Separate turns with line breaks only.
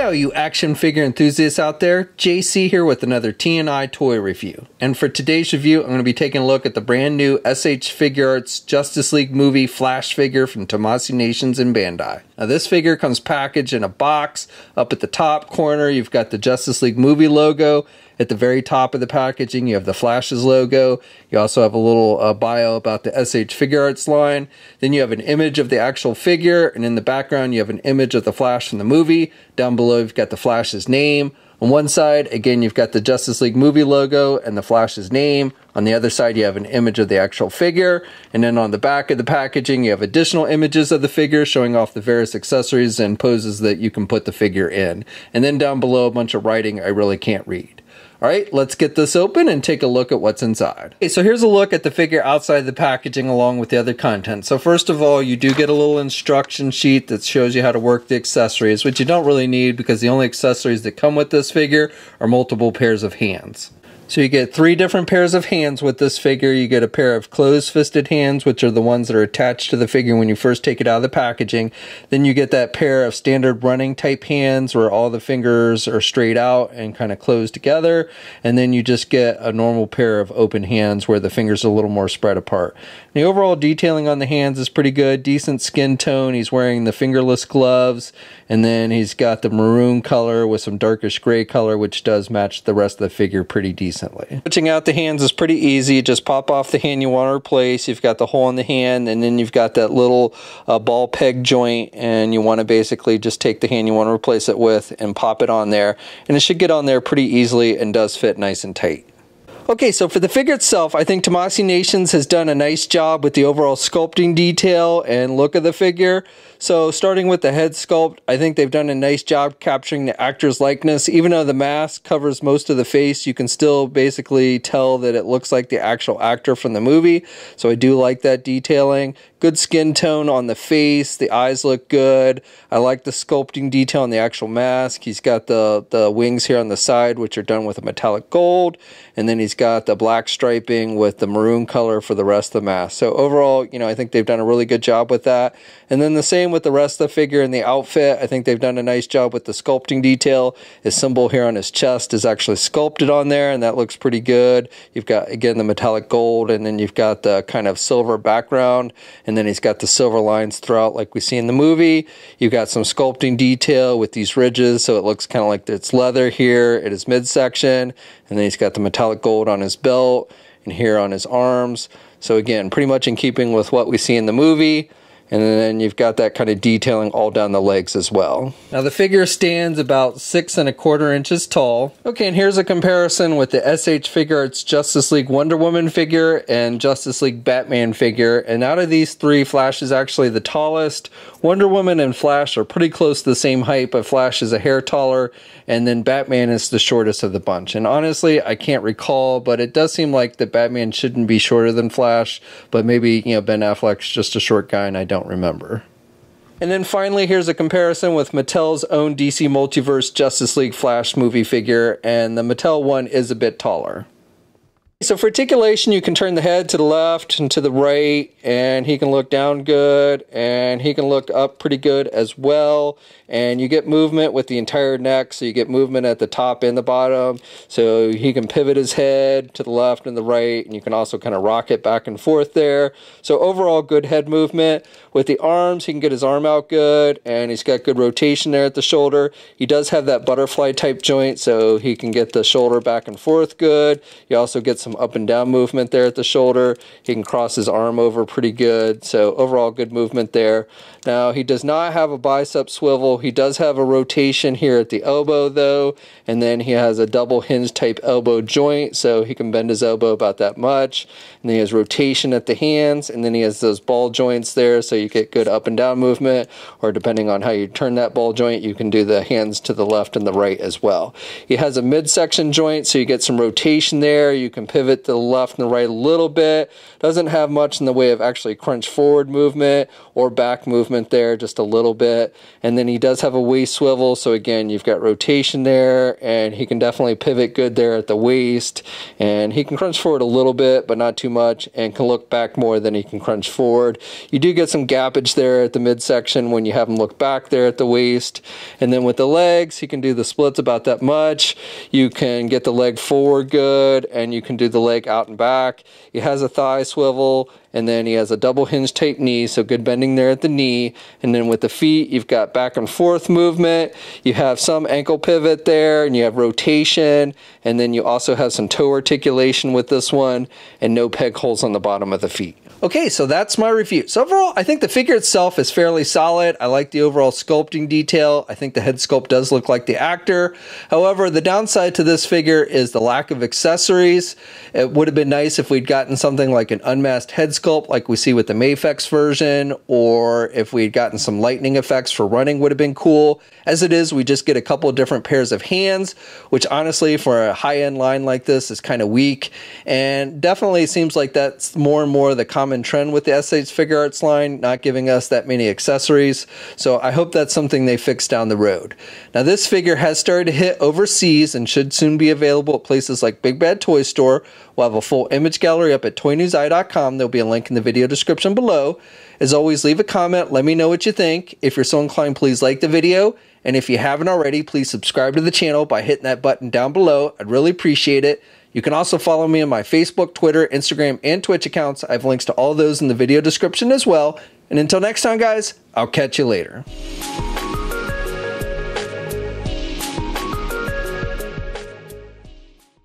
Hey all you action figure enthusiasts out there, JC here with another T&I toy review. And for today's review, I'm going to be taking a look at the brand new S.H. Figuarts Justice League Movie Flash figure from Tamashii Nations in Bandai. Now this figure comes packaged in a box. Up at the top corner, you've got the Justice League Movie logo. At the very top of the packaging, you have the Flash's logo. You also have a little bio about the S.H. Figuarts line. Then you have an image of the actual figure, and in the background you have an image of the Flash in the movie. Down below you've got the Flash's name. On one side, again, you've got the Justice League Movie logo and the Flash's name. On the other side, you have an image of the actual figure. And then on the back of the packaging, you have additional images of the figure showing off the various accessories and poses that you can put the figure in. And then down below, a bunch of writing I really can't read. All right, let's get this open and take a look at what's inside. Okay, so here's a look at the figure outside the packaging along with the other content. So first of all, you do get a little instruction sheet that shows you how to work the accessories, which you don't really need because the only accessories that come with this figure are multiple pairs of hands. So you get 3 different pairs of hands with this figure. You get a pair of closed-fisted hands, which are the ones that are attached to the figure when you first take it out of the packaging. Then you get that pair of standard running type hands where all the fingers are straight out and kind of closed together. And then you just get a normal pair of open hands where the fingers are a little more spread apart. The overall detailing on the hands is pretty good. Decent skin tone. He's wearing the fingerless gloves. And then he's got the maroon color with some darkish gray color, which does match the rest of the figure pretty decently. Switching out the hands is pretty easy. Just pop off the hand you want to replace. You've got the hole in the hand, and then you've got that little ball peg joint, and you want to basically just take the hand you want to replace it with and pop it on there. And it should get on there pretty easily and does fit nice and tight. Okay, so for the figure itself, I think Tamashii Nations has done a nice job with the overall sculpting detail and look of the figure. So starting with the head sculpt, I think they've done a nice job capturing the actor's likeness. Even though the mask covers most of the face, you can still basically tell that it looks like the actual actor from the movie. So I do like that detailing. Good skin tone on the face. The eyes look good. I like the sculpting detail on the actual mask. He's got the wings here on the side, which are done with a metallic gold. And then he's got the black striping with the maroon color for the rest of the mask. So overall, you know, I think they've done a really good job with that. And then the same with the rest of the figure and the outfit. I think they've done a nice job with the sculpting detail. His symbol here on his chest is actually sculpted on there, and that looks pretty good. You've got, again, the metallic gold, and then you've got the kind of silver background, and then he's got the silver lines throughout like we see in the movie. You've got some sculpting detail with these ridges, so it looks kind of like it's leather here at his midsection, and then he's got the metallic gold on his belt and here on his arms. So again, pretty much in keeping with what we see in the movie. And then you've got that kind of detailing all down the legs as well. Now the figure stands about 6 1/4 inches tall. Okay, and here's a comparison with the S.H. Figuarts Justice League Wonder Woman figure and Justice League Batman figure. And out of these 3, Flash is actually the tallest. Wonder Woman and Flash are pretty close to the same height, but Flash is a hair taller. And then Batman is the shortest of the bunch. And honestly, I can't recall, but it does seem like that Batman shouldn't be shorter than Flash. But maybe, you know, Ben Affleck's just a short guy and I don't remember. And then finally, here's a comparison with Mattel's own DC Multiverse Justice League Flash movie figure, and the Mattel one is a bit taller. So for articulation, you can turn the head to the left and to the right, and he can look down good, and he can look up pretty good as well. And you get movement with the entire neck, so you get movement at the top and the bottom. So he can pivot his head to the left and the right, and you can also kind of rock it back and forth there. So overall, good head movement. With the arms, he can get his arm out good, and he's got good rotation there at the shoulder. He does have that butterfly type joint, so he can get the shoulder back and forth good. You also get some up and down movement there at the shoulder. He can cross his arm over pretty good, so overall good movement there. Now he does not have a bicep swivel. He does have a rotation here at the elbow though, and then he has a double hinge type elbow joint, so he can bend his elbow about that much. And then he has rotation at the hands, and then he has those ball joints there, so you get good up and down movement, or depending on how you turn that ball joint, you can do the hands to the left and the right as well. He has a midsection joint, so you get some rotation there. You can pivot pivot to the left and the right a little bit. Doesn't have much in the way of actually crunch forward movement or back movement there, just a little bit. And then he does have a waist swivel, so again, you've got rotation there, and he can definitely pivot good there at the waist. And he can crunch forward a little bit, but not too much, and can look back more than he can crunch forward. You do get some gappage there at the midsection when you have him look back there at the waist. And then with the legs, he can do the splits about that much. You can get the leg forward good, and you can do the leg out and back. He has a thigh swivel, and then he has a double hinge type knee, so good bending there at the knee. And then with the feet, you've got back and forth movement. You have some ankle pivot there, and you have rotation. And then you also have some toe articulation with this one, and no peg holes on the bottom of the feet. Okay, so that's my review. So overall, I think the figure itself is fairly solid. I like the overall sculpting detail. I think the head sculpt does look like the actor. However, the downside to this figure is the lack of accessories. It would have been nice if we'd gotten something like an unmasked head sculpt like we see with the Mafex version, or if we'd gotten some lightning effects for running would have been cool. As it is, we just get a couple of different pairs of hands, which honestly for a high-end line like this is kind of weak, and definitely seems like that's more and more the common trend with the S.H. Figuarts line, not giving us that many accessories. So I hope that's something they fix down the road. Now this figure has started to hit overseas and should soon be available at places like Big Bad Toy Store. We'll have a full image gallery up at toynewseye.com. There'll be a link in the video description below. As always, leave a comment. Let me know what you think. If you're so inclined, please like the video. And if you haven't already, please subscribe to the channel by hitting that button down below. I'd really appreciate it. You can also follow me on my Facebook, Twitter, Instagram, and Twitch accounts. I have links to all of those in the video description as well. And until next time, guys, I'll catch you later.